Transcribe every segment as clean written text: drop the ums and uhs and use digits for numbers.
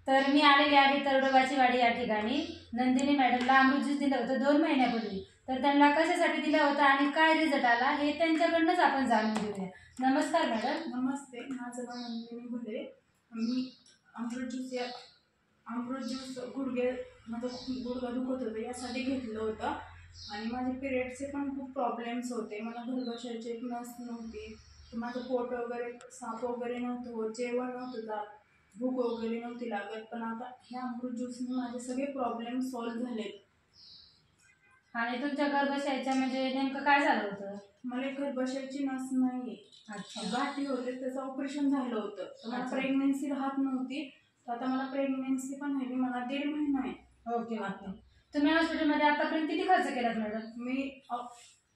तर मी आलेले आहे तरडोबाची वाडी या ठिकाणी. नंदिनी मॅडमला अमृत ज्यूस दिलं होतं 2 महिन्यापूर्वी. तर त्यांना कशासाठी दिला होता आणि काय रिझल्ट आला हे त्यांच्याकडूनच आपण जाणून घेऊया. नमस्कार मॅडम. नमस्ते, माझं नाव नंदिनी भुले. मी अमृत ज्यूस माझं खूप गुडघा दुखत होतं यासाठी घेतलं होतं आणि माझे पिरियडचे पण खूप प्रॉब्लेम्स होते. मला गर्भाशयाची नस नव्हती, माझं पोट वगैरे साफ वगैरे नव्हतं होत, जेवण नव्हतं जात, भूक वगैरे नव्हती लागत. पण आता ह्या अमृत ज्यूसने माझे सगळे प्रॉब्लेम सॉल्व्ह झालेत. आणि तुमच्या गर्भाशयाच्या म्हणजे नेमकं काय झालं होतं? मला गर्भाशयाची नस नाही, गाठी होते, त्याचं ऑपरेशन झालं होतं. तर मला प्रेग्नन्सी राहत नव्हती. तर आता मला प्रेग्नन्सी पण आहे, मला 1.5 महिना आहे. ओके. तुम्ही हॉस्पिटलमध्ये आतापर्यंत किती खर्च केलात मॅडम? मी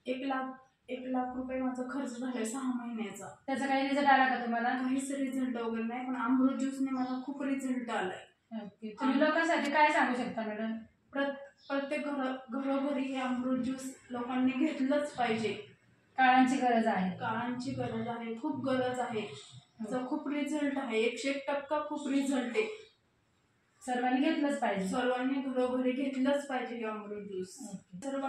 1 लाख रुपये माझा खर्च झालाय 6 महिन्याचा. त्याचा काही रिझल्ट आला का तुम्हाला? काहीच रिझल्ट वगैरे नाही, पण अमृत ज्यूसने मला खूप रिझल्ट आलाय. ओके. तुम्ही लोकांसाठी काय सांगू शकता मॅडम? प्रत्येक घरोघरी हे अमृत ज्यूस लोकांनी घेतलंच पाहिजे. काळाची गरज आहे. काळाची गरज आहे, खूप गरज आहे. त्याचा खूप रिझल्ट आहे, 101% खूप रिझल्ट आहे. सर्वांनी घेतलंच पाहिजे. सर्वांनी घरोघरी घेतलंच पाहिजे हे अमृत ज्यूस. सर्व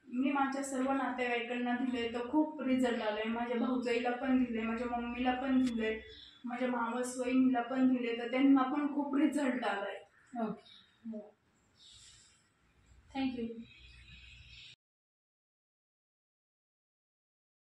मी माझ्या सर्व नातेवाईकांना दिले तर खूप रिझल्ट आले. माझ्या भाऊजाईला पण दिले, माझ्या मम्मीला पण दिले, माझ्या मावस वहिनीला पण दिले, तर त्यांना पण खूप रिझल्ट आलाय. ओके. थँक्यू.